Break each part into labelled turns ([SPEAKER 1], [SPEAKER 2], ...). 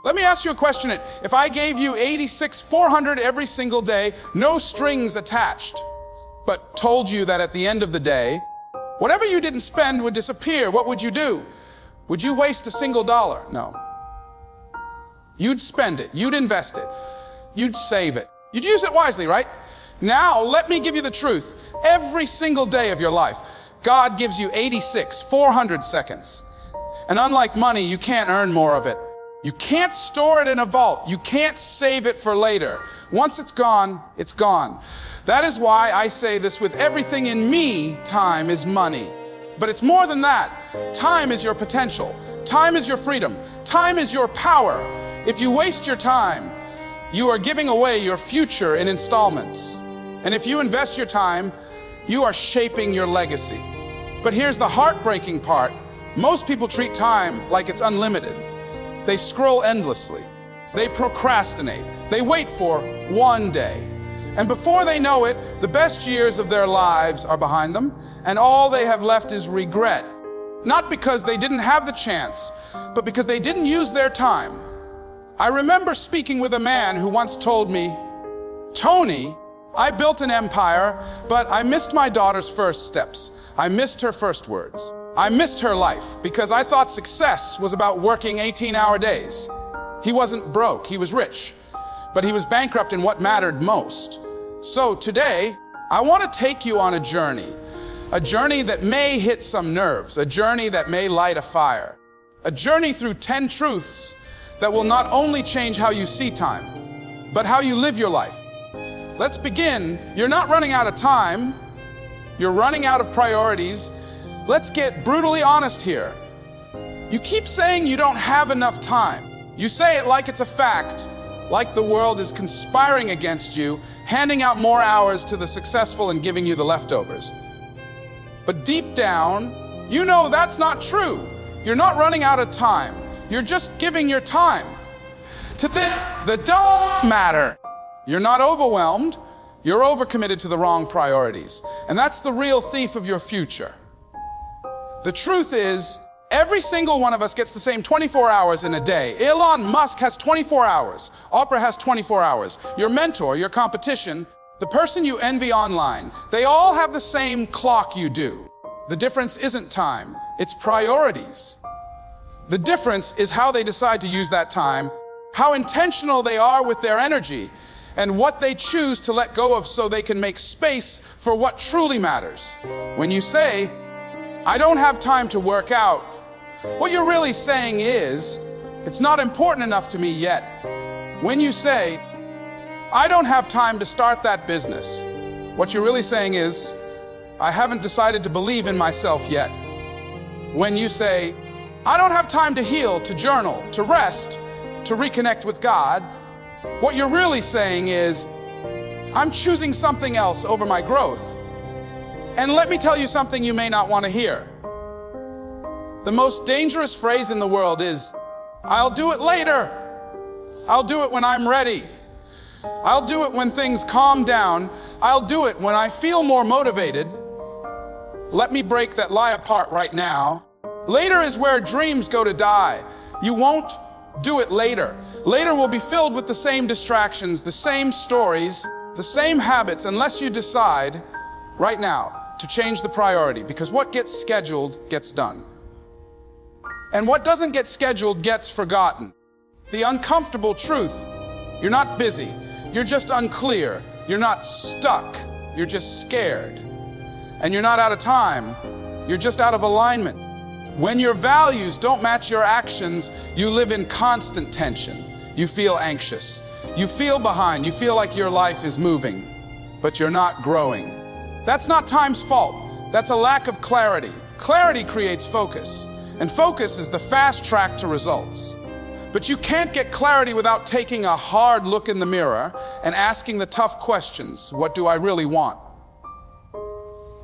[SPEAKER 1] Let me ask you a question. If I gave you 400 every single day, no strings attached, but told you that at the end of the day, whatever you didn't spend would disappear, what would you do? Would you waste a single dollar? No. You'd spend it. You'd invest it. You'd save it. You'd use it wisely, right? Now, let me give you the truth. Every single day of your life, God gives you 400 seconds. And unlike money, you can't earn more of it. You can't store it in a vault. You can't save it for later. Once it's gone, it's gone. That is why I say this with everything in me, time is money. But it's more than that. Time is your potential. Time is your freedom. Time is your power. If you waste your time, you are giving away your future in installments. And if you invest your time, you are shaping your legacy. But here's the heartbreaking part. Most people treat time like it's unlimited. They scroll endlessly. They procrastinate. They wait for one day. And before they know it, the best years of their lives are behind them, and all they have left is regret. Not because they didn't have the chance, but because they didn't use their time. I remember speaking with a man who once told me, "Tony, I built an empire, but I missed my daughter's first steps. I missed her first words. I missed her life because I thought success was about working 18-hour days." He wasn't broke, he was rich, but he was bankrupt in what mattered most. So today, I want to take you on a journey that may hit some nerves, a journey that may light a fire, a journey through 10 truths that will not only change how you see time, but how you live your life. Let's begin. You're not running out of time, you're running out of priorities. Let's get brutally honest here. You keep saying you don't have enough time. You say it like it's a fact, like the world is conspiring against you, handing out more hours to the successful and giving you the leftovers. But deep down, you know that's not true. You're not running out of time. You're just giving your time to things that don't matter. You're not overwhelmed. You're overcommitted to the wrong priorities. And that's the real thief of your future. The truth is, every single one of us gets the same 24 hours in a day. Elon Musk has 24 hours. Oprah has 24 hours. Your mentor, your competition, the person you envy online, they all have the same clock you do. The difference isn't time, it's priorities. The difference is how they decide to use that time, how intentional they are with their energy, and what they choose to let go of so they can make space for what truly matters. When you say, "I don't have time to work out," what you're really saying is, "It's not important enough to me yet." When you say, "I don't have time to start that business," what you're really saying is, "I haven't decided to believe in myself yet." When you say, "I don't have time to heal, to journal, to rest, to reconnect with God," what you're really saying is, "I'm choosing something else over my growth." And let me tell you something you may not want to hear. The most dangerous phrase in the world is, "I'll do it later. I'll do it when I'm ready. I'll do it when things calm down. I'll do it when I feel more motivated." Let me break that lie apart right now. Later is where dreams go to die. You won't do it later. Later will be filled with the same distractions, the same stories, the same habits, unless you decide right now to change the priority, because what gets scheduled gets done. And what doesn't get scheduled gets forgotten. The uncomfortable truth: you're not busy, you're just unclear, you're not stuck, you're just scared. And you're not out of time, you're just out of alignment. When your values don't match your actions, you live in constant tension. You feel anxious, you feel behind, you feel like your life is moving, but you're not growing. That's not time's fault. That's a lack of clarity. Clarity creates focus, and focus is the fast track to results. But you can't get clarity without taking a hard look in the mirror and asking the tough questions. What do I really want?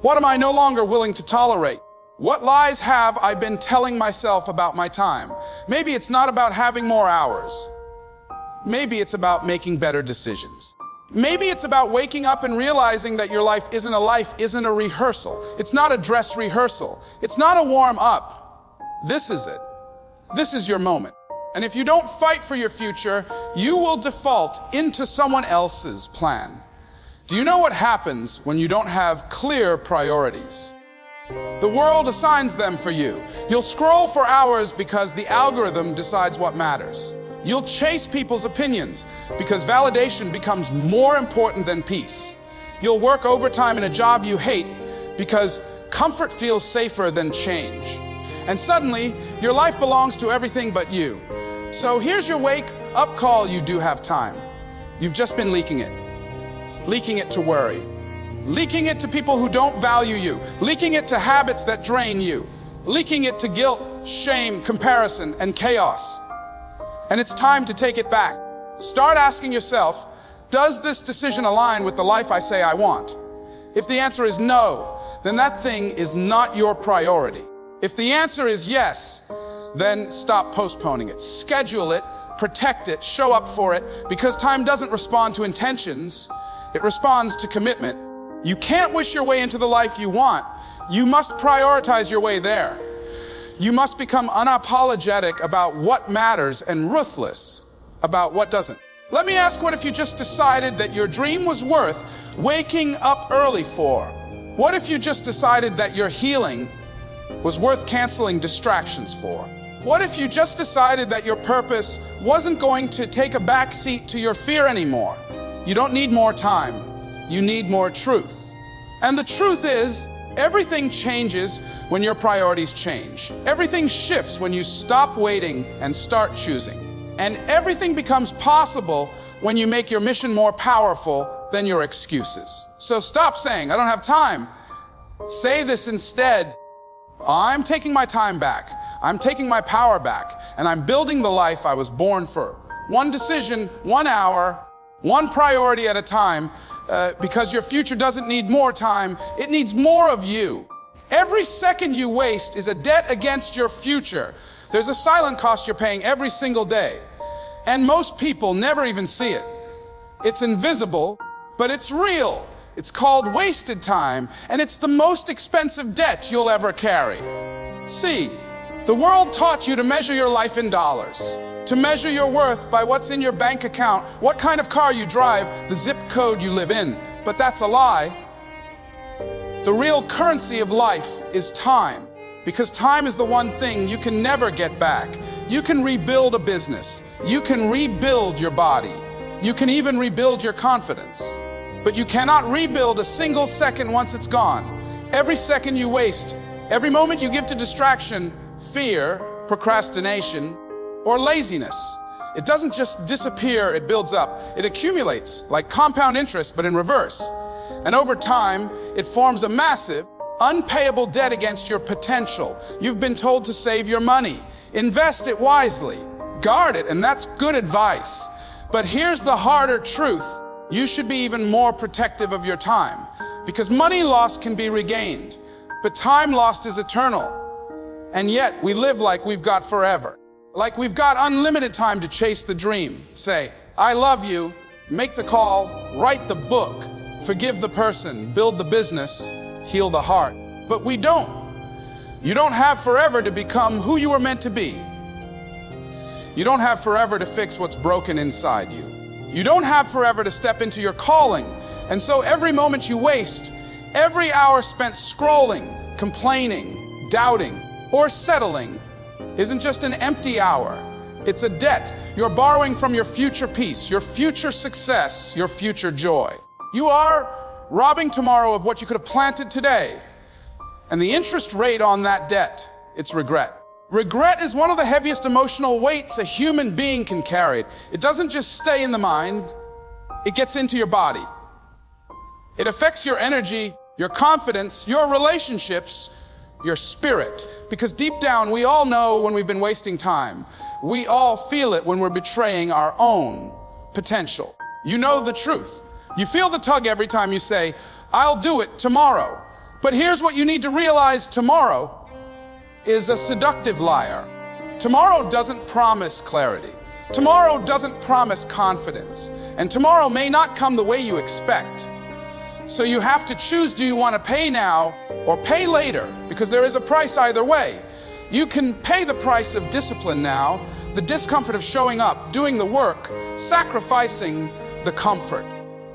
[SPEAKER 1] What am I no longer willing to tolerate? What lies have I been telling myself about my time? Maybe it's not about having more hours. Maybe it's about making better decisions. Maybe it's about waking up and realizing that your life isn't a rehearsal. It's not a dress rehearsal. It's not a warm up. This is it. This is your moment. And if you don't fight for your future, you will default into someone else's plan. Do you know what happens when you don't have clear priorities? The world assigns them for you. You'll scroll for hours because the algorithm decides what matters. You'll chase people's opinions because validation becomes more important than peace. You'll work overtime in a job you hate because comfort feels safer than change. And suddenly, your life belongs to everything but you. So here's your wake-up call. You do have time. You've just been leaking it. Leaking it to worry. Leaking it to people who don't value you. Leaking it to habits that drain you. Leaking it to guilt, shame, comparison, and chaos. And it's time to take it back. Start asking yourself, does this decision align with the life I say I want? If the answer is no, then that thing is not your priority. If the answer is yes, then stop postponing it. Schedule it, protect it, show up for it, because time doesn't respond to intentions, it responds to commitment. You can't wish your way into the life you want. You must prioritize your way there. You must become unapologetic about what matters and ruthless about what doesn't. Let me ask, what if you just decided that your dream was worth waking up early for? What if you just decided that your healing was worth canceling distractions for? What if you just decided that your purpose wasn't going to take a back seat to your fear anymore? You don't need more time. You need more truth. And the truth is, everything changes when your priorities change. Everything shifts when you stop waiting and start choosing. And everything becomes possible when you make your mission more powerful than your excuses. So stop saying, I don't have time. Say this instead. I'm taking my time back. I'm taking my power back. And I'm building the life I was born for. One decision, 1 hour, one priority at a time, because your future doesn't need more time. It needs more of you. Every second you waste is a debt against your future. There's a silent cost you're paying every single day. And most people never even see it. It's invisible, but it's real. It's called wasted time, and it's the most expensive debt you'll ever carry. See, the world taught you to measure your life in dollars, to measure your worth by what's in your bank account, what kind of car you drive, the zip code you live in. But that's a lie. The real currency of life is time, because time is the one thing you can never get back. You can rebuild a business. You can rebuild your body. You can even rebuild your confidence. But you cannot rebuild a single second once it's gone. Every second you waste, every moment you give to distraction, fear, procrastination, or laziness, it doesn't just disappear, it builds up. It accumulates like compound interest, but in reverse. And over time, it forms a massive, unpayable debt against your potential. You've been told to save your money, invest it wisely, guard it, and that's good advice. But here's the harder truth. You should be even more protective of your time, because money lost can be regained, but time lost is eternal. And yet we live like we've got forever, like we've got unlimited time to chase the dream. Say, I love you, make the call, write the book, forgive the person, build the business, heal the heart. But we don't. You don't have forever to become who you were meant to be. You don't have forever to fix what's broken inside you. You don't have forever to step into your calling. And so every moment you waste, every hour spent scrolling, complaining, doubting, or settling isn't just an empty hour. It's a debt. You're borrowing from your future peace, your future success, your future joy. You are robbing tomorrow of what you could have planted today. And the interest rate on that debt, it's regret. Regret is one of the heaviest emotional weights a human being can carry. It doesn't just stay in the mind, it gets into your body. It affects your energy, your confidence, your relationships, your spirit. Because deep down, we all know when we've been wasting time. We all feel it when we're betraying our own potential. You know the truth. You feel the tug every time you say, I'll do it tomorrow. But here's what you need to realize: tomorrow is a seductive liar. Tomorrow doesn't promise clarity. Tomorrow doesn't promise confidence. And tomorrow may not come the way you expect. So you have to choose, do you want to pay now or pay later? Because there is a price either way. You can pay the price of discipline now, the discomfort of showing up, doing the work, sacrificing the comfort.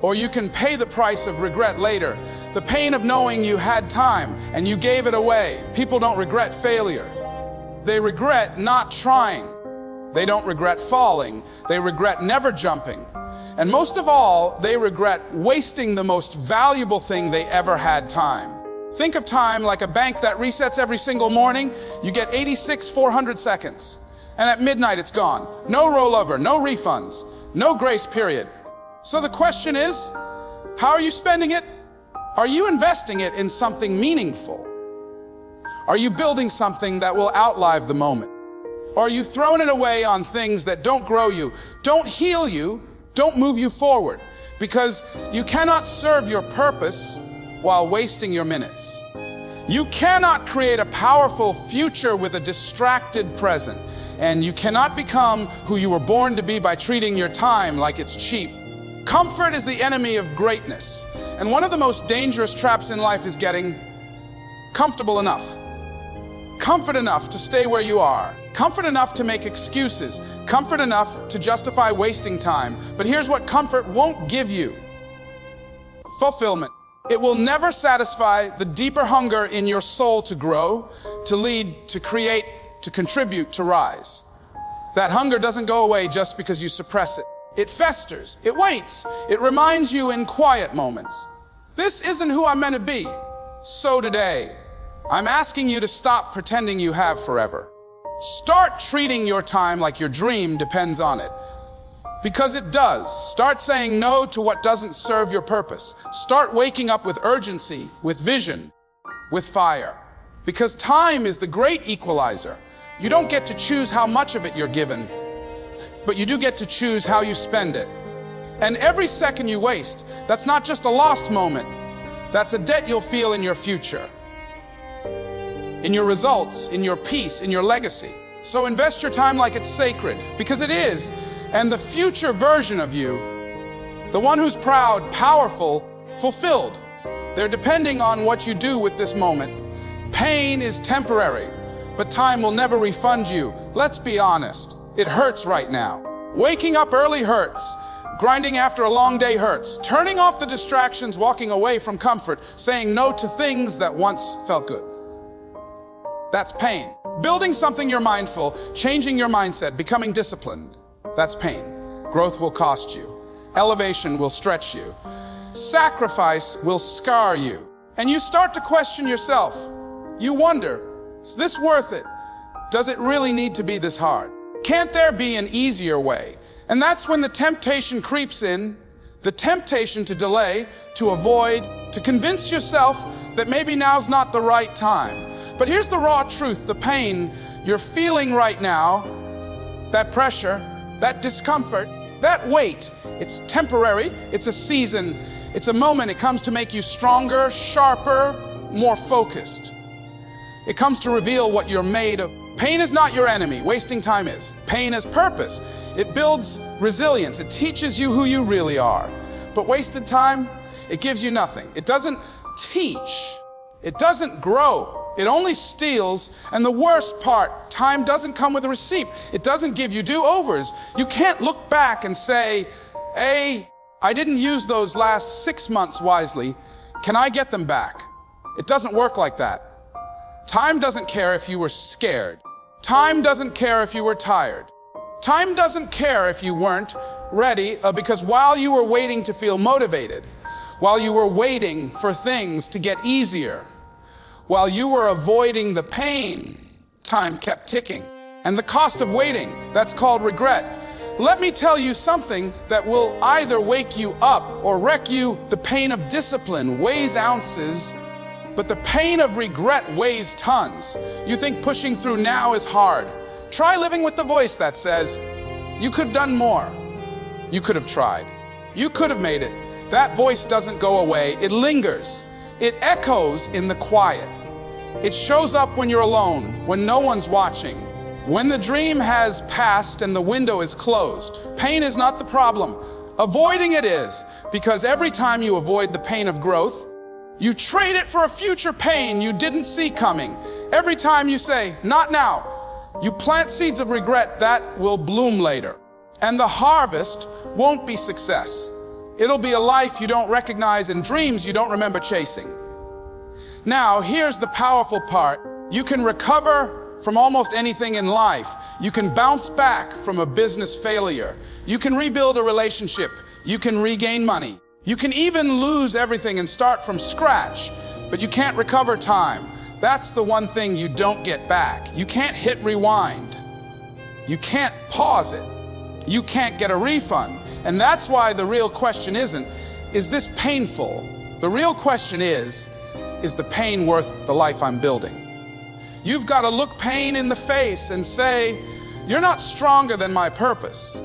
[SPEAKER 1] Or you can pay the price of regret later, the pain of knowing you had time and you gave it away. People don't regret failure. They regret not trying. They don't regret falling. They regret never jumping. And most of all, they regret wasting the most valuable thing they ever had, time. Think of time like a bank that resets every single morning. You get 400 seconds. And at midnight, it's gone. No rollover, no refunds, no grace period. So the question is, how are you spending it? Are you investing it in something meaningful? Are you building something that will outlive the moment? Or are you throwing it away on things that don't grow you, don't heal you, don't move you forward? Because you cannot serve your purpose while wasting your minutes. You cannot create a powerful future with a distracted present. And you cannot become who you were born to be by treating your time like it's cheap. Comfort is the enemy of greatness. And one of the most dangerous traps in life is getting comfortable enough. Comfort enough to stay where you are. Comfort enough to make excuses. Comfort enough to justify wasting time. But here's what comfort won't give you: fulfillment. It will never satisfy the deeper hunger in your soul to grow, to lead, to create, to contribute, to rise. That hunger doesn't go away just because you suppress it. It festers, it waits, it reminds you in quiet moments. This isn't who I'm meant to be. So today, I'm asking you to stop pretending you have forever. Start treating your time like your dream depends on it. Because it does. Start saying no to what doesn't serve your purpose. Start waking up with urgency, with vision, with fire. Because time is the great equalizer. You don't get to choose how much of it you're given, but you do get to choose how you spend it. And every second you waste, that's not just a lost moment. That's a debt you'll feel in your future, in your results, in your peace, in your legacy. So invest your time like it's sacred, because it is. And the future version of you, the one who's proud, powerful, fulfilled, they're depending on what you do with this moment. Pain is temporary, but time will never refund you. Let's be honest, it hurts right now. Waking up early hurts. Grinding after a long day hurts. Turning off the distractions, walking away from comfort, saying no to things that once felt good. That's pain. Building something you're mindful, changing your mindset, becoming disciplined. That's pain. Growth will cost you. Elevation will stretch you. Sacrifice will scar you. And you start to question yourself. You wonder, is this worth it? Does it really need to be this hard? Can't there be an easier way? And that's when the temptation creeps in, the temptation to delay, to avoid, to convince yourself that maybe now's not the right time. But here's the raw truth, the pain you're feeling right now, that pressure, that discomfort, that weight, it's temporary, it's a season, it's a moment. It comes to make you stronger, sharper, more focused. It comes to reveal what you're made of. Pain is not your enemy, wasting time is. Pain is purpose. It builds resilience. It teaches you who you really are. But wasted time, it gives you nothing. It doesn't teach. It doesn't grow. It only steals. And the worst part, time doesn't come with a receipt. It doesn't give you do-overs. You can't look back and say, hey, I didn't use those last 6 months wisely. Can I get them back? It doesn't work like that. Time doesn't care if you were scared. Time doesn't care if you were tired. Time doesn't care if you weren't ready, because while you were waiting to feel motivated, while you were waiting for things to get easier, while you were avoiding the pain, time kept ticking. And the cost of waiting, that's called regret. Let me tell you something that will either wake you up or wreck you. The pain of discipline weighs ounces, but the pain of regret weighs tons. You think pushing through now is hard. Try living with the voice that says, you could have done more. You could have tried. You could have made it. That voice doesn't go away. It lingers. It echoes in the quiet. It shows up when you're alone, when no one's watching, when the dream has passed and the window is closed. Pain is not the problem. Avoiding it is, because every time you avoid the pain of growth, you trade it for a future pain you didn't see coming. Every time you say, not now, You plant seeds of regret that will bloom later. And the harvest won't be success. It'll be a life you don't recognize and dreams you don't remember chasing. Now, here's the powerful part. You can recover from almost anything in life. You can bounce back from a business failure. You can rebuild a relationship. You can regain money. You can even lose everything and start from scratch, but you can't recover time. That's the one thing you don't get back. You can't hit rewind. You can't pause it. You can't get a refund. And that's why the real question isn't, is this painful? The real question is the pain worth the life I'm building? You've got to look pain in the face and say, you're not stronger than my purpose.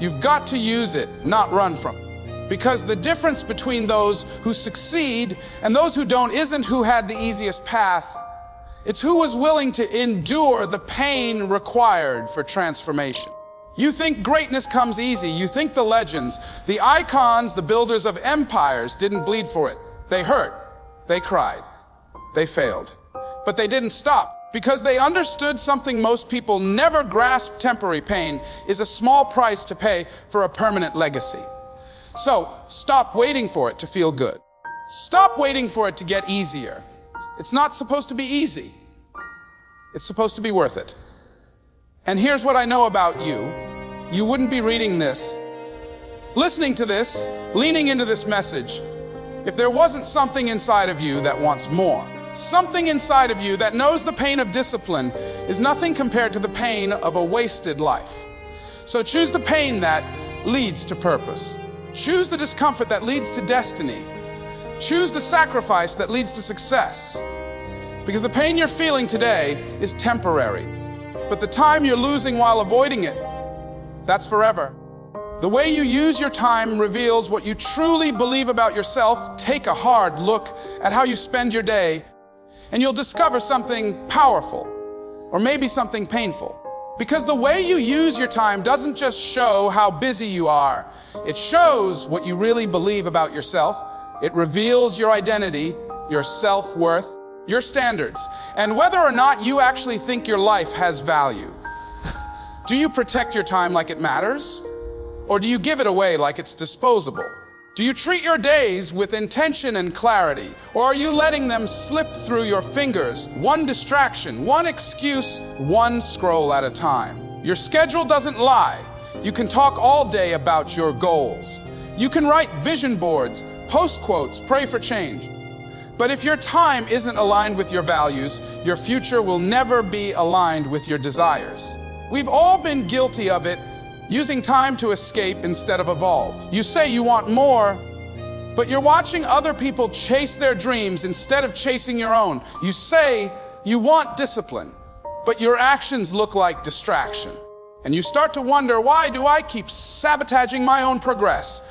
[SPEAKER 1] You've got to use it, not run from it. Because the difference between those who succeed and those who don't isn't who had the easiest path. It's who was willing to endure the pain required for transformation. You think greatness comes easy. You think the legends, the icons, the builders of empires didn't bleed for it. They hurt. They cried. They failed. But they didn't stop because they understood something most people never grasp. Temporary pain is a small price to pay for a permanent legacy. So stop waiting for it to feel good. Stop waiting for it to get easier. It's not supposed to be easy. It's supposed to be worth it. And here's what I know about you. You wouldn't be reading this, listening to this, leaning into this message, if there wasn't something inside of you that wants more. Something inside of you that knows the pain of discipline is nothing compared to the pain of a wasted life. So choose the pain that leads to purpose. Choose the discomfort that leads to destiny. Choose the sacrifice that leads to success. Because the pain you're feeling today is temporary, but the time you're losing while avoiding it, that's forever. The way you use your time reveals what you truly believe about yourself. Take a hard look at how you spend your day, and you'll discover something powerful, or maybe something painful. Because the way you use your time doesn't just show how busy you are. It shows what you really believe about yourself. It reveals your identity, your self-worth, your standards, and whether or not you actually think your life has value. Do you protect your time like it matters? Or do you give it away like it's disposable? Do you treat your days with intention and clarity? Or are you letting them slip through your fingers, one distraction, one excuse, one scroll at a time? Your schedule doesn't lie. You can talk all day about your goals. You can write vision boards, post quotes, pray for change. But if your time isn't aligned with your values, your future will never be aligned with your desires. We've all been guilty of it, using time to escape instead of evolve. You say you want more, but you're watching other people chase their dreams instead of chasing your own. You say you want discipline, but your actions look like distraction. And you start to wonder, why do I keep sabotaging my own progress?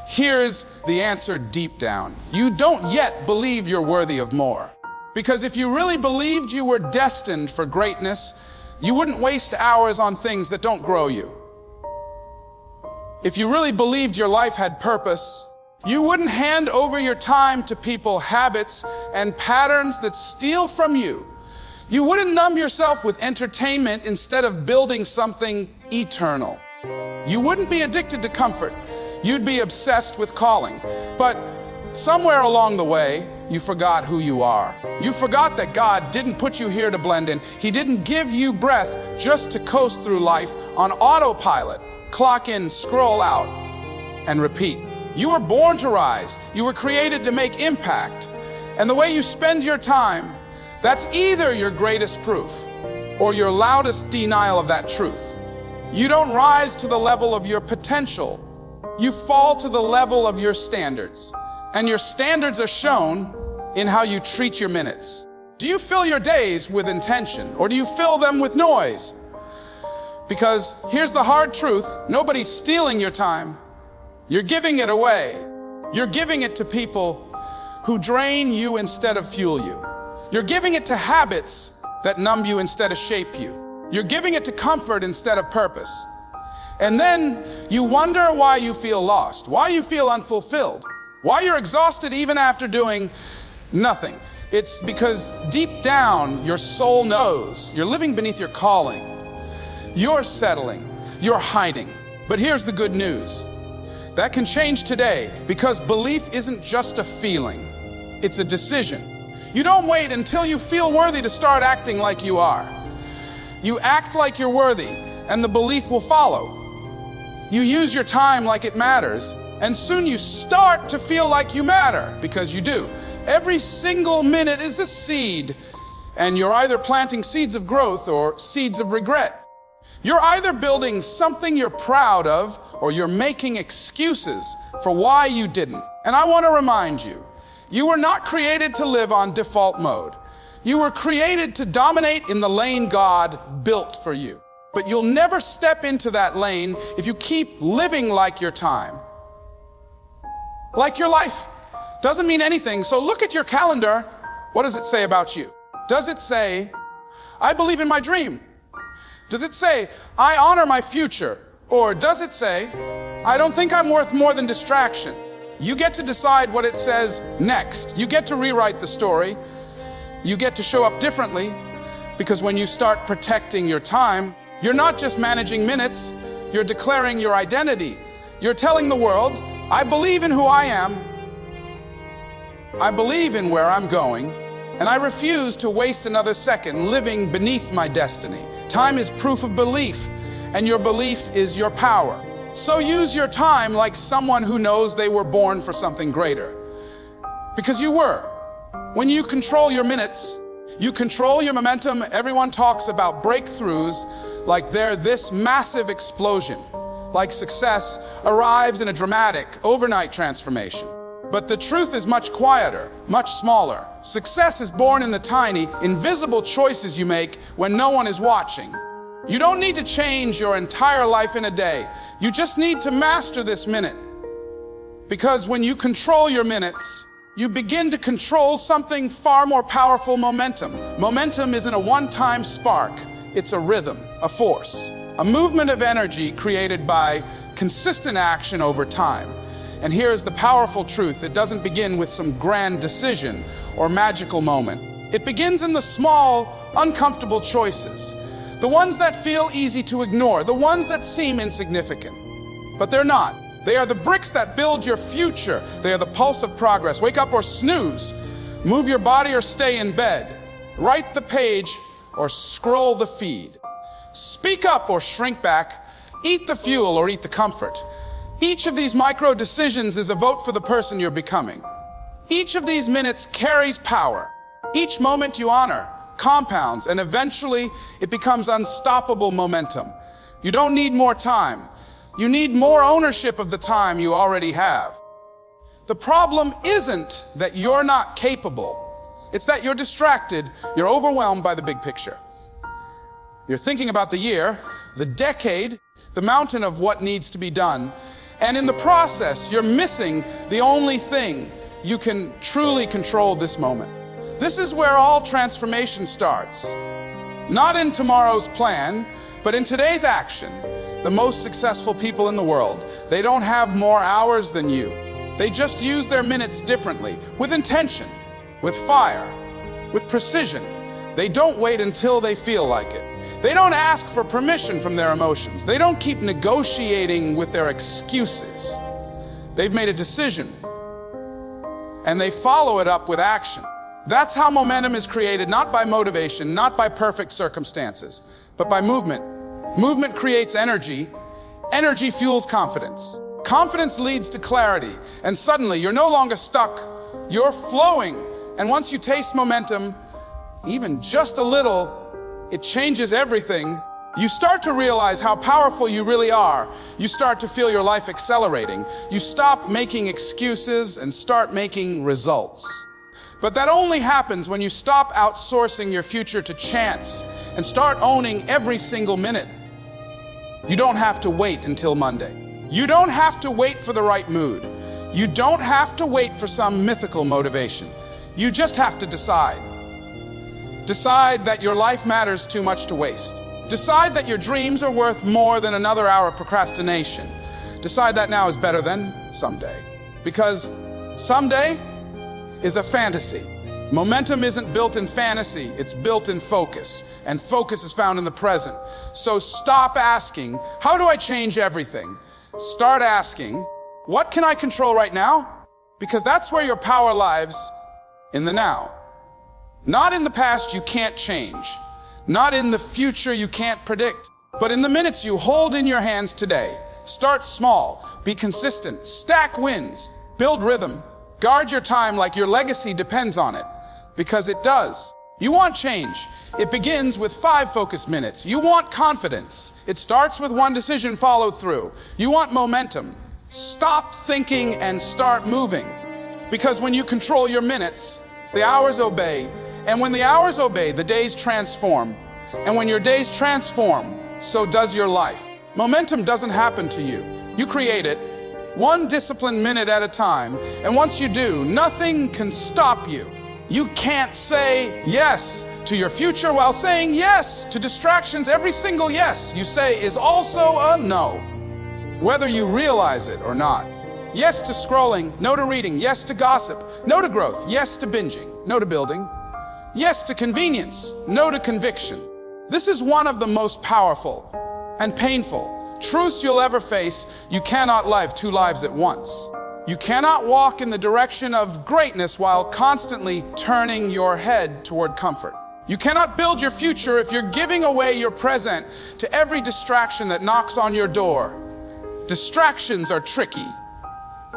[SPEAKER 1] Here's the answer deep down. You don't yet believe you're worthy of more. Because if you really believed you were destined for greatness, you wouldn't waste hours on things that don't grow you. If you really believed your life had purpose, you wouldn't hand over your time to people, habits, and patterns that steal from you. You wouldn't numb yourself with entertainment instead of building something eternal. You wouldn't be addicted to comfort. You'd be obsessed with calling. But somewhere along the way, you forgot who you are. You forgot that God didn't put you here to blend in. He didn't give you breath just to coast through life on autopilot. Clock in, scroll out, and repeat. You were born to rise. You were created to make impact. And the way you spend your time, that's either your greatest proof or your loudest denial of that truth. You don't rise to the level of your potential. You fall to the level of your standards. And your standards are shown in how you treat your minutes. Do you fill your days with intention, or do you fill them with noise? Because here's the hard truth, nobody's stealing your time. You're giving it away. You're giving it to people who drain you instead of fuel you. You're giving it to habits that numb you instead of shape you. You're giving it to comfort instead of purpose. And then you wonder why you feel lost, why you feel unfulfilled, why you're exhausted even after doing nothing. It's because deep down, your soul knows you're living beneath your calling. You're settling, you're hiding. But here's the good news. That can change today, because belief isn't just a feeling, it's a decision. You don't wait until you feel worthy to start acting like you are. You act like you're worthy, and the belief will follow. You use your time like it matters, and soon you start to feel like you matter, because you do. Every single minute is a seed, and you're either planting seeds of growth or seeds of regret. You're either building something you're proud of, or you're making excuses for why you didn't. And I want to remind you, you were not created to live on default mode. You were created to dominate in the lane God built for you. But you'll never step into that lane if you keep living like your time, like your life. Doesn't mean anything. So look at your calendar. What does it say about you? Does it say, I believe in my dream? Does it say, I honor my future? Or does it say, I don't think I'm worth more than distraction? You get to decide what it says next. You get to rewrite the story. You get to show up differently, because when you start protecting your time, you're not just managing minutes, you're declaring your identity. You're telling the world, I believe in who I am, I believe in where I'm going, and I refuse to waste another second living beneath my destiny. Time is proof of belief, and your belief is your power. So use your time like someone who knows they were born for something greater. Because you were. When you control your minutes, you control your momentum. Everyone talks about breakthroughs like they're this massive explosion, like success arrives in a dramatic overnight transformation. But the truth is much quieter, much smaller. Success is born in the tiny, invisible choices you make when no one is watching. You don't need to change your entire life in a day. You just need to master this minute. Because when you control your minutes, you begin to control something far more powerful: momentum. Momentum isn't a one-time spark. It's a rhythm, a force, a movement of energy created by consistent action over time. And here's the powerful truth. It doesn't begin with some grand decision or magical moment. It begins in the small, uncomfortable choices. The ones that feel easy to ignore, the ones that seem insignificant. But they're not. They are the bricks that build your future. They are the pulse of progress. Wake up or snooze. Move your body or stay in bed. Write the page or scroll the feed. Speak up or shrink back. Eat the fuel or eat the comfort. Each of these micro decisions is a vote for the person you're becoming. Each of these minutes carries power. Each moment you honor compounds, and eventually it becomes unstoppable momentum. You don't need more time. You need more ownership of the time you already have. The problem isn't that you're not capable. It's that you're distracted. You're overwhelmed by the big picture. You're thinking about the year, the decade, the mountain of what needs to be done. And in the process, you're missing the only thing you can truly control: this moment. This is where all transformation starts. Not in tomorrow's plan, but in today's action. The most successful people in the world, they don't have more hours than you. They just use their minutes differently, with intention, with fire, with precision. They don't wait until they feel like it. They don't ask for permission from their emotions. They don't keep negotiating with their excuses. They've made a decision, and they follow it up with action. That's how momentum is created, not by motivation, not by perfect circumstances, but by movement. Movement creates energy. Energy fuels confidence. Confidence leads to clarity, and suddenly you're no longer stuck. You're flowing. And once you taste momentum, even just a little, it changes everything. You start to realize how powerful you really are. You start to feel your life accelerating. You stop making excuses and start making results. But that only happens when you stop outsourcing your future to chance and start owning every single minute. You don't have to wait until Monday. You don't have to wait for the right mood. You don't have to wait for some mythical motivation. You just have to decide. Decide that your life matters too much to waste. Decide that your dreams are worth more than another hour of procrastination. Decide that now is better than someday. Because someday is a fantasy. Momentum isn't built in fantasy, it's built in focus. And focus is found in the present. So stop asking, how do I change everything? Start asking, what can I control right now? Because that's where your power lies, in the now. Not in the past you can't change. Not in the future you can't predict. But in the minutes you hold in your hands today. Start small, be consistent, stack wins, build rhythm. Guard your time like your legacy depends on it. Because it does. You want change. It begins with 5 focused minutes. You want confidence. It starts with 1 decision followed through. You want momentum. Stop thinking and start moving. Because when you control your minutes, the hours obey. And when the hours obey, the days transform. And when your days transform, so does your life. Momentum doesn't happen to you. You create it, 1 disciplined minute at a time. And once you do, nothing can stop you. You can't say yes to your future while saying yes to distractions. Every single yes you say is also a no, whether you realize it or not. Yes to scrolling, no to reading. Yes to gossip, no to growth. Yes to binging, no to building. Yes to convenience, no to conviction. This is one of the most powerful and painful truths you'll ever face. You cannot live 2 lives at once. You cannot walk in the direction of greatness while constantly turning your head toward comfort. You cannot build your future if you're giving away your present to every distraction that knocks on your door. Distractions are tricky.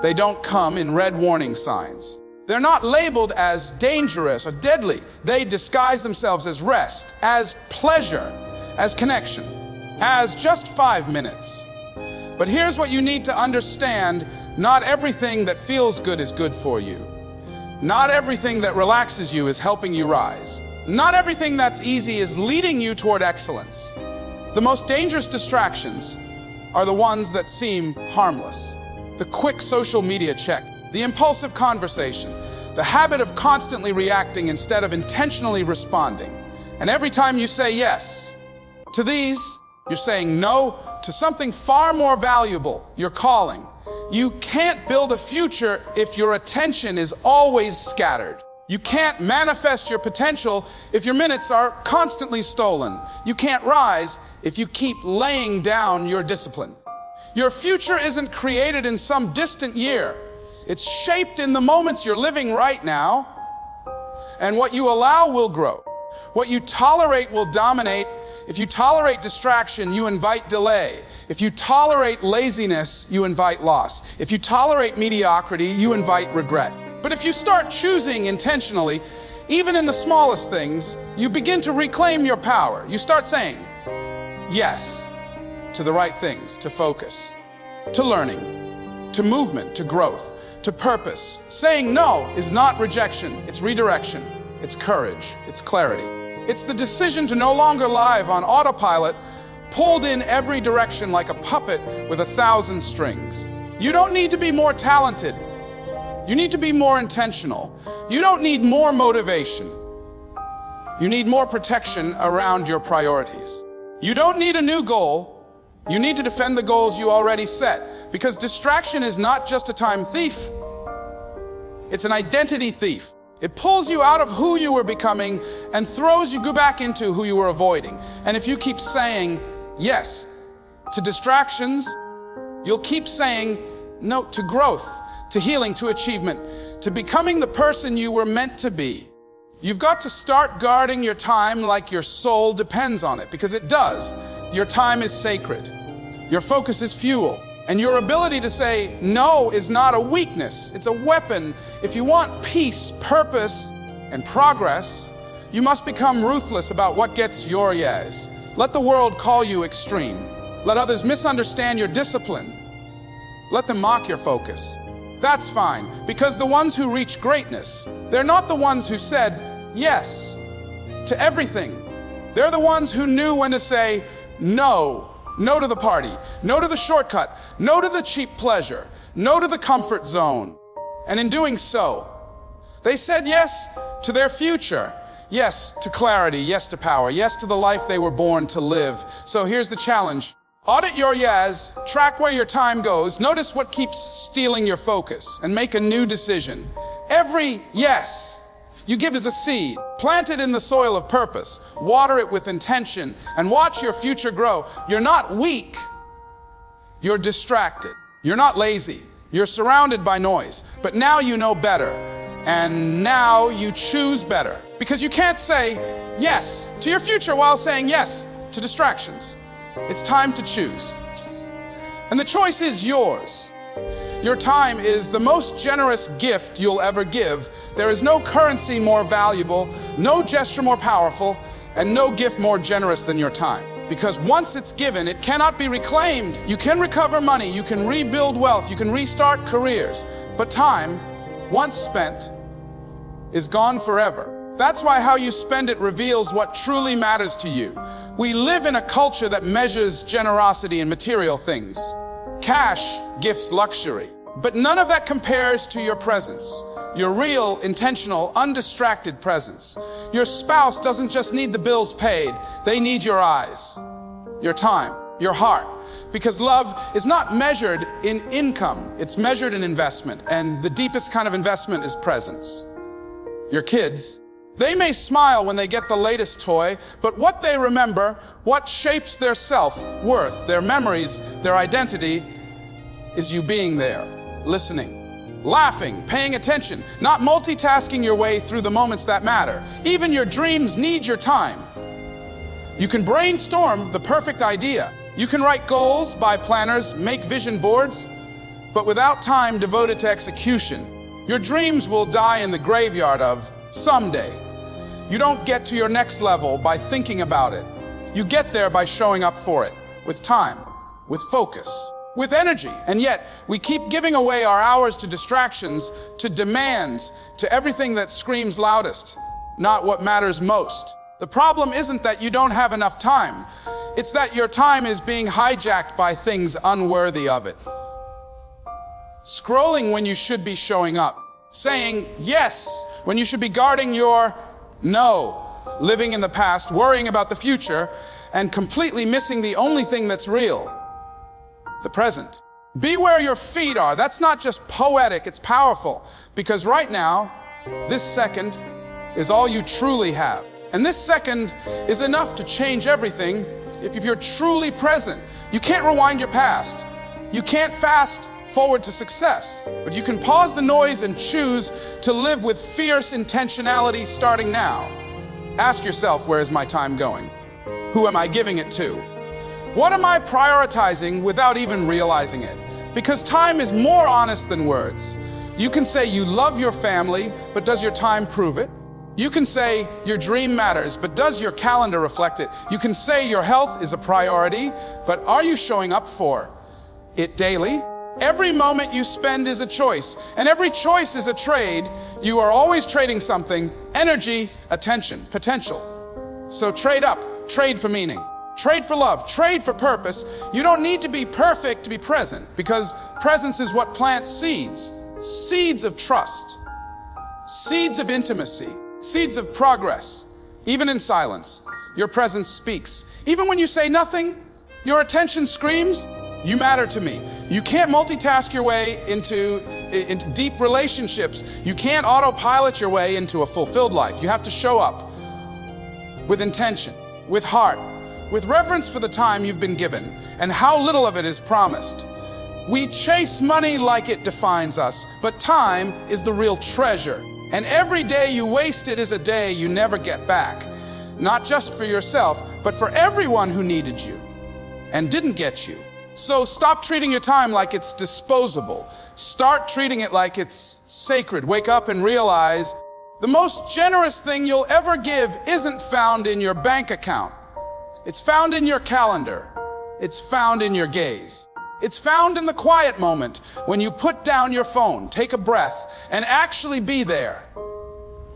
[SPEAKER 1] They don't come in red warning signs. They're not labeled as dangerous or deadly. They disguise themselves as rest, as pleasure, as connection, as just 5 minutes. But here's what you need to understand. Not everything that feels good is good for you. Not everything that relaxes you is helping you rise. Not everything that's easy is leading you toward excellence. The most dangerous distractions are the ones that seem harmless. The quick social media check, the impulsive conversation, the habit of constantly reacting instead of intentionally responding. And every time you say yes to these, you're saying no to something far more valuable, your calling. You can't build a future if your attention is always scattered. You can't manifest your potential if your minutes are constantly stolen. You can't rise if you keep laying down your discipline. Your future isn't created in some distant year. It's shaped in the moments you're living right now. And what you allow will grow. What you tolerate will dominate. If you tolerate distraction, you invite delay. If you tolerate laziness, you invite loss. If you tolerate mediocrity, you invite regret. But if you start choosing intentionally, even in the smallest things, you begin to reclaim your power. You start saying yes to the right things, to focus, to learning, to movement, to growth, to purpose. Saying no is not rejection, it's redirection, it's courage, it's clarity. It's the decision to no longer live on autopilot, pulled in every direction like a puppet with 1,000 strings. You don't need to be more talented. You need to be more intentional. You don't need more motivation. You need more protection around your priorities. You don't need a new goal. You need to defend the goals you already set. Because distraction is not just a time thief. It's an identity thief. It pulls you out of who you were becoming and throws you back into who you were avoiding. And if you keep saying yes to distractions, you'll keep saying no to growth, to healing, to achievement, to becoming the person you were meant to be. You've got to start guarding your time like your soul depends on it, because it does. Your time is sacred. Your focus is fuel. And your ability to say no is not a weakness, it's a weapon. If you want peace, purpose, and progress, you must become ruthless about what gets your yes. Let the world call you extreme. Let others misunderstand your discipline. Let them mock your focus. That's fine, because the ones who reach greatness, they're not the ones who said yes to everything. They're the ones who knew when to say no. No to the party, no to the shortcut, no to the cheap pleasure, no to the comfort zone. And in doing so, they said yes to their future, yes to clarity, yes to power, yes to the life they were born to live. So here's the challenge. Audit your yes, track where your time goes, notice what keeps stealing your focus, and make a new decision. Every yes you give as a seed. Plant it in the soil of purpose. Water it with intention and watch your future grow. You're not weak. You're distracted. You're not lazy. You're surrounded by noise. But now you know better. And now you choose better. Because you can't say yes to your future while saying yes to distractions. It's time to choose. And the choice is yours. Your time is the most generous gift you'll ever give. There is no currency more valuable, no gesture more powerful, and no gift more generous than your time. Because once it's given, it cannot be reclaimed. You can recover money, you can rebuild wealth, you can restart careers. But time, once spent, is gone forever. That's why how you spend it reveals what truly matters to you. We live in a culture that measures generosity in material things. Cash gifts luxury, but none of that compares to your presence. Your real, intentional, undistracted presence. Your spouse doesn't just need the bills paid, they need your eyes, your time, your heart. Because love is not measured in income, it's measured in investment. And the deepest kind of investment is presence. Your kids, they may smile when they get the latest toy, but what they remember, what shapes their self-worth, their memories, their identity, is you being there, listening, laughing, paying attention, not multitasking your way through the moments that matter. Even your dreams need your time. You can brainstorm the perfect idea. You can write goals, buy planners, make vision boards, but without time devoted to execution, your dreams will die in the graveyard of someday. You don't get to your next level by thinking about it. You get there by showing up for it, with time, with focus, with energy. And yet, we keep giving away our hours to distractions, to demands, to everything that screams loudest, not what matters most. The problem isn't that you don't have enough time. It's that your time is being hijacked by things unworthy of it. Scrolling when you should be showing up. Saying yes when you should be guarding your no. Living in the past, worrying about the future, and completely missing the only thing that's real. The present. Be where your feet are. That's not just poetic, it's powerful. Because right now, this second is all you truly have. And this second is enough to change everything if you're truly present. You can't rewind your past. You can't fast forward to success. But you can pause the noise and choose to live with fierce intentionality starting now. Ask yourself, where is my time going? Who am I giving it to? What am I prioritizing without even realizing it? Because time is more honest than words. You can say you love your family, but does your time prove it? You can say your dream matters, but does your calendar reflect it? You can say your health is a priority, but are you showing up for it daily? Every moment you spend is a choice, and every choice is a trade. You are always trading something: energy, attention, potential. So trade up, trade for meaning. Trade for love, trade for purpose. You don't need to be perfect to be present, because presence is what plants seeds. Seeds of trust, seeds of intimacy, seeds of progress. Even in silence, your presence speaks. Even when you say nothing, your attention screams, you matter to me. You can't multitask your way into deep relationships. You can't autopilot your way into a fulfilled life. You have to show up with intention, with heart, with reverence for the time you've been given and how little of it is promised. We chase money like it defines us, but time is the real treasure. And every day you waste it is a day you never get back. Not just for yourself, but for everyone who needed you and didn't get you. So stop treating your time like it's disposable. Start treating it like it's sacred. Wake up and realize the most generous thing you'll ever give isn't found in your bank account. It's found in your calendar. It's found in your gaze. It's found in the quiet moment when you put down your phone, take a breath, and actually be there.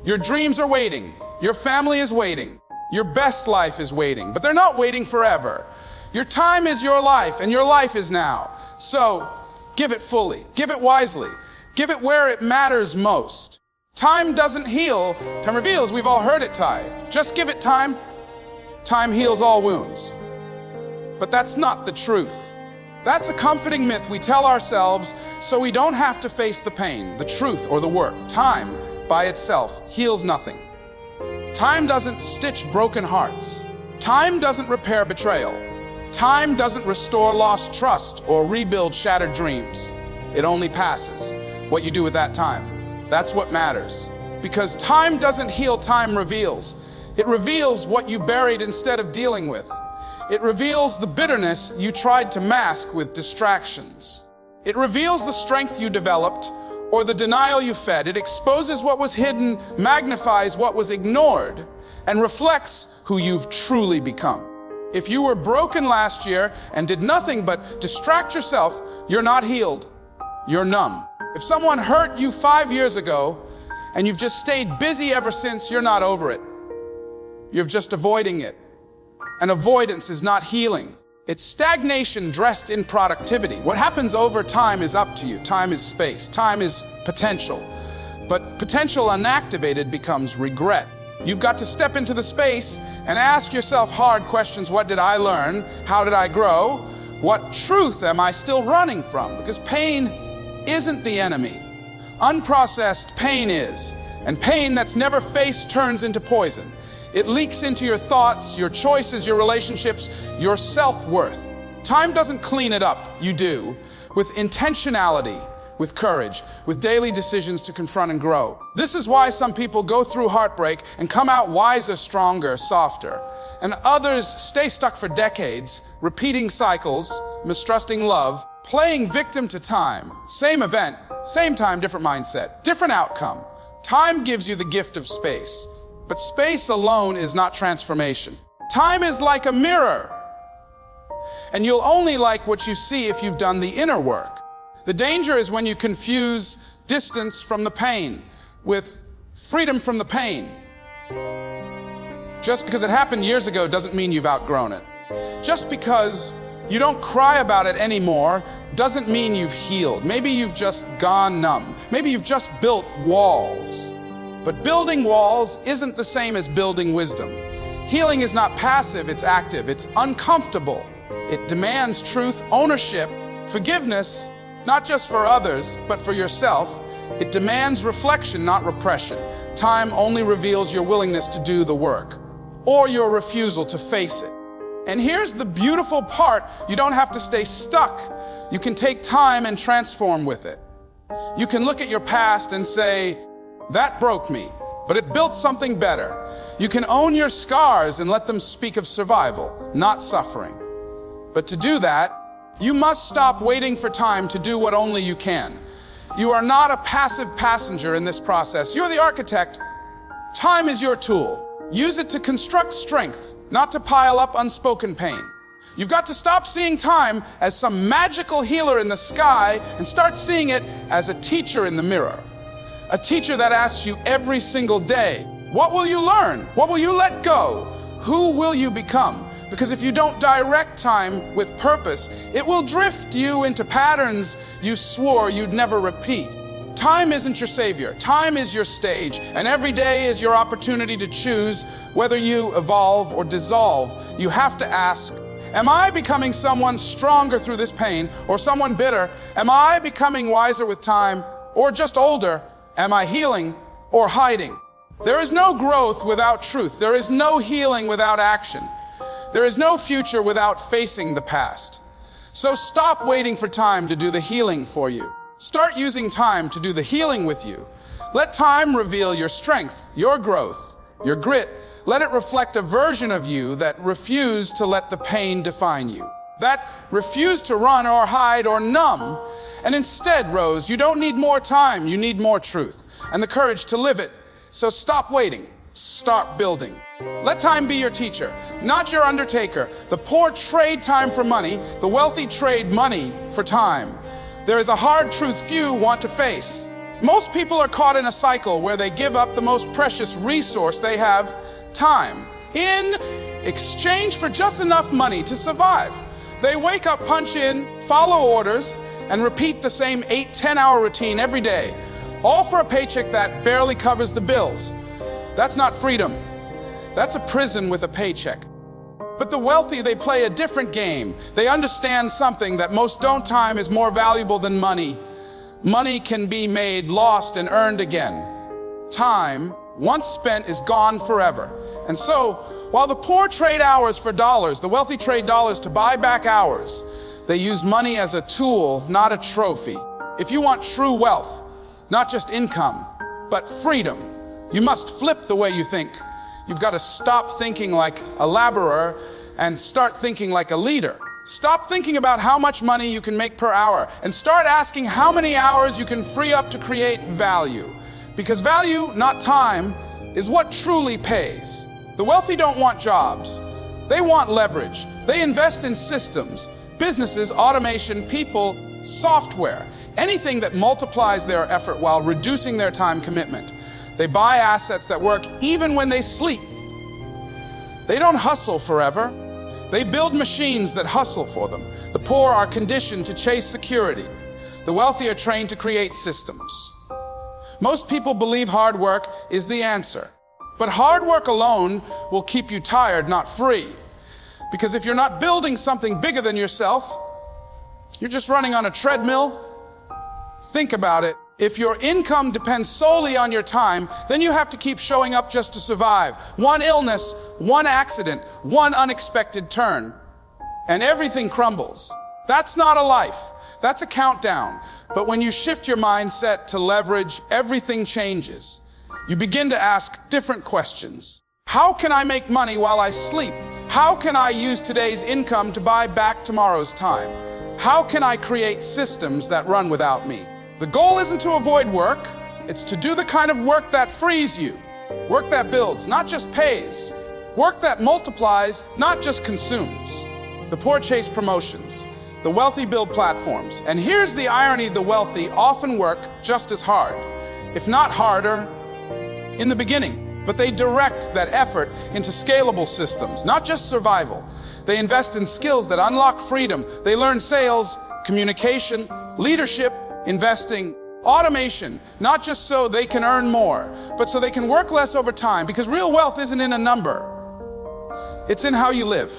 [SPEAKER 1] Your dreams are waiting. Your family is waiting. Your best life is waiting, but they're not waiting forever. Your time is your life, and your life is now. So give it fully, give it wisely, give it where it matters most. Time doesn't heal, time reveals. We've all heard it, Ty. Just give it time. Time heals all wounds. But that's not the truth. That's a comforting myth we tell ourselves so we don't have to face the pain, the truth, or the work. Time by itself heals nothing. Time doesn't stitch broken hearts. Time doesn't repair betrayal. Time doesn't restore lost trust or rebuild shattered dreams. It only passes. What you do with that time, that's what matters. Because time doesn't heal, time reveals. It reveals what you buried instead of dealing with. It reveals the bitterness you tried to mask with distractions. It reveals the strength you developed or the denial you fed. It exposes what was hidden, magnifies what was ignored, and reflects who you've truly become. If you were broken last year and did nothing but distract yourself, you're not healed. You're numb. If someone hurt you 5 years ago and you've just stayed busy ever since, you're not over it. You're just avoiding it. And avoidance is not healing. It's stagnation dressed in productivity. What happens over time is up to you. Time is space. Time is potential. But potential unactivated becomes regret. You've got to step into the space and ask yourself hard questions. What did I learn? How did I grow? What truth am I still running from? Because pain isn't the enemy. Unprocessed pain is. And pain that's never faced turns into poison. It leaks into your thoughts, your choices, your relationships, your self-worth. Time doesn't clean it up. You do. With intentionality, with courage, with daily decisions to confront and grow. This is why some people go through heartbreak and come out wiser, stronger, softer. And others stay stuck for decades, repeating cycles, mistrusting love, playing victim to time. Same event, same time, different mindset, different outcome. Time gives you the gift of space. But space alone is not transformation. Time is like a mirror. And you'll only like what you see if you've done the inner work. The danger is when you confuse distance from the pain with freedom from the pain. Just because it happened years ago doesn't mean you've outgrown it. Just because you don't cry about it anymore doesn't mean you've healed. Maybe you've just gone numb. Maybe you've just built walls. But building walls isn't the same as building wisdom. Healing is not passive, it's active, it's uncomfortable. It demands truth, ownership, forgiveness, not just for others, but for yourself. It demands reflection, not repression. Time only reveals your willingness to do the work, or your refusal to face it. And here's the beautiful part, you don't have to stay stuck. You can take time and transform with it. You can look at your past and say, that broke me, but it built something better. You can own your scars and let them speak of survival, not suffering. But to do that, you must stop waiting for time to do what only you can. You are not a passive passenger in this process. You're the architect. Time is your tool. Use it to construct strength, not to pile up unspoken pain. You've got to stop seeing time as some magical healer in the sky and start seeing it as a teacher in the mirror. A teacher that asks you every single day, what will you learn? What will you let go? Who will you become? Because if you don't direct time with purpose, it will drift you into patterns you swore you'd never repeat. Time isn't your savior. Time is your stage. And every day is your opportunity to choose whether you evolve or dissolve. You have to ask, am I becoming someone stronger through this pain or someone bitter? Am I becoming wiser with time or just older? Am I healing or hiding? There is no growth without truth. There is no healing without action. There is no future without facing the past. So stop waiting for time to do the healing for you. Start using time to do the healing with you. Let time reveal your strength, your growth, your grit. Let it reflect a version of you that refused to let the pain define you, that refused to run or hide or numb. And instead, Rose, you don't need more time, you need more truth and the courage to live it. So stop waiting, start building. Let time be your teacher, not your undertaker. The poor trade time for money, the wealthy trade money for time. There is a hard truth few want to face. Most people are caught in a cycle where they give up the most precious resource they have, time, in exchange for just enough money to survive. They wake up, punch in, follow orders, and repeat the same 8-10-hour routine every day, all for a paycheck that barely covers the bills. That's not freedom. That's a prison with a paycheck. But the wealthy, they play a different game. They understand something that most don't. Time is more valuable than money. Money can be made, lost, and earned again. Time, once spent, is gone forever. And so, while the poor trade hours for dollars, the wealthy trade dollars to buy back hours. They use money as a tool, not a trophy. If you want true wealth, not just income, but freedom, you must flip the way you think. You've got to stop thinking like a laborer and start thinking like a leader. Stop thinking about how much money you can make per hour and start asking how many hours you can free up to create value. Because value, not time, is what truly pays. The wealthy don't want jobs. They want leverage. They invest in systems, businesses, automation, people, software, anything that multiplies their effort while reducing their time commitment. They buy assets that work even when they sleep. They don't hustle forever. They build machines that hustle for them. The poor are conditioned to chase security. The wealthy are trained to create systems. Most people believe hard work is the answer. But hard work alone will keep you tired, not free. Because if you're not building something bigger than yourself, you're just running on a treadmill. Think about it. If your income depends solely on your time, then you have to keep showing up just to survive. One illness, one accident, one unexpected turn, and everything crumbles. That's not a life. That's a countdown. But when you shift your mindset to leverage, everything changes. You begin to ask different questions. How can I make money while I sleep? How can I use today's income to buy back tomorrow's time? How can I create systems that run without me? The goal isn't to avoid work, it's to do the kind of work that frees you. Work that builds, not just pays. Work that multiplies, not just consumes. The poor chase promotions. The wealthy build platforms. And here's the irony: the wealthy often work just as hard, if not harder, in the beginning. But they direct that effort into scalable systems, not just survival. They invest in skills that unlock freedom. They learn sales, communication, leadership, investing, automation, not just so they can earn more, but so they can work less over time. Because real wealth isn't in a number. It's in how you live.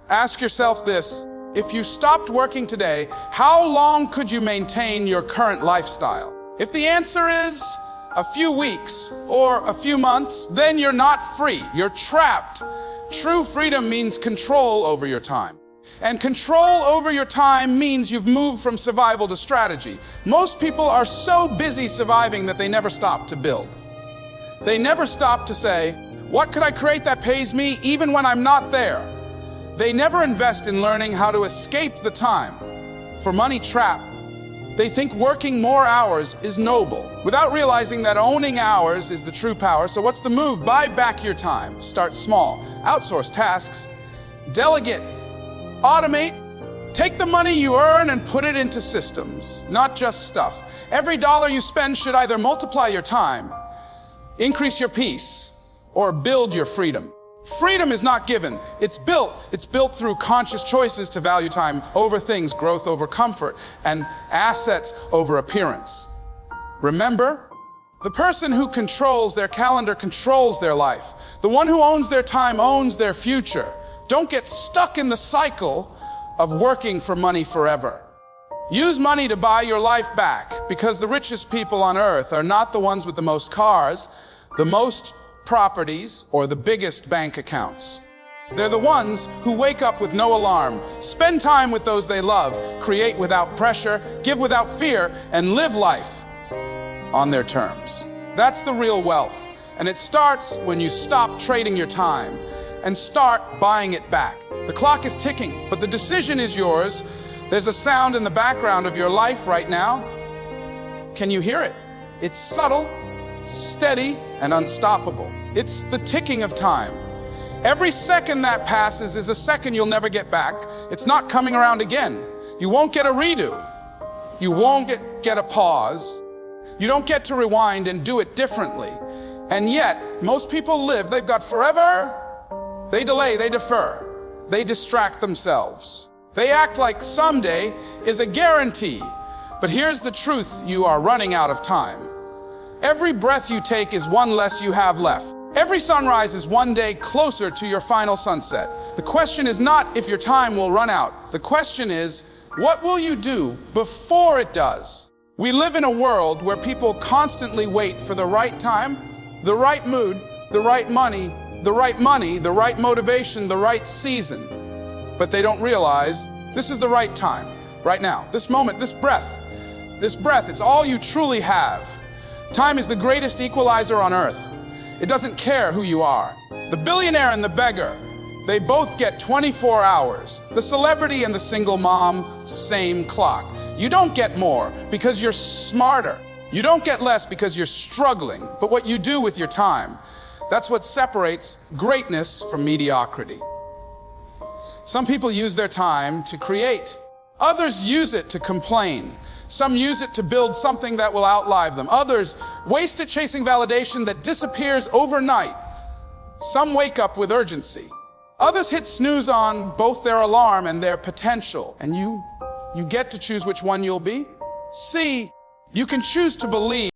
[SPEAKER 1] Ask yourself this: if you stopped working today, how long could you maintain your current lifestyle? If the answer is a few weeks or a few months, then you're not free. You're trapped. True freedom means control over your time. And control over your time means you've moved from survival to strategy. Most people are so busy surviving that they never stop to build. They never stop to say, what could I create that pays me even when I'm not there? They never invest in learning how to escape the time. For money trap, they think working more hours is noble, without realizing that owning hours is the true power. So what's the move? Buy back your time. Start small. Outsource tasks. Delegate. Automate. Take the money you earn and put it into systems, not just stuff. Every dollar you spend should either multiply your time, increase your peace, or build your freedom. Freedom is not given, it's built. It's built through conscious choices to value time over things, growth over comfort, and assets over appearance. Remember, the person who controls their calendar controls their life. The one who owns their time owns their future. Don't get stuck in the cycle of working for money forever. Use money to buy your life back, because the richest people on earth are not the ones with the most cars, the most properties, or the biggest bank accounts. They're the ones who wake up with no alarm, spend time with those they love, create without pressure, give without fear, and live life on their terms. That's the real wealth. And it starts when you stop trading your time and start buying it back. The clock is ticking, but the decision is yours. There's a sound in the background of your life right now. Can you hear it? It's subtle, steady, and unstoppable. It's the ticking of time. Every second that passes is a second you'll never get back. It's not coming around again. You won't get a redo. You won't get a pause. You don't get to rewind and do it differently. And yet, most people live, they've got forever. They delay, they defer. They distract themselves. They act like someday is a guarantee. But here's the truth: you are running out of time. Every breath you take is one less you have left. Every sunrise is one day closer to your final sunset. The question is not if your time will run out. The question is, what will you do before it does? We live in a world where people constantly wait for the right time, the right mood, the right money, the right motivation, the right season. But they don't realize this is the right time, right now, this moment, this breath, it's all you truly have. Time is the greatest equalizer on earth. It doesn't care who you are. The billionaire and the beggar, they both get 24 hours. The celebrity and the single mom, same clock. You don't get more because you're smarter. You don't get less because you're struggling. But what you do with your time, that's what separates greatness from mediocrity. Some people use their time to create. Others use it to complain. Some use it to build something that will outlive them. Others waste it chasing validation that disappears overnight. Some wake up with urgency. Others hit snooze on both their alarm and their potential. And you get to choose which one you'll be. See, you can choose to believe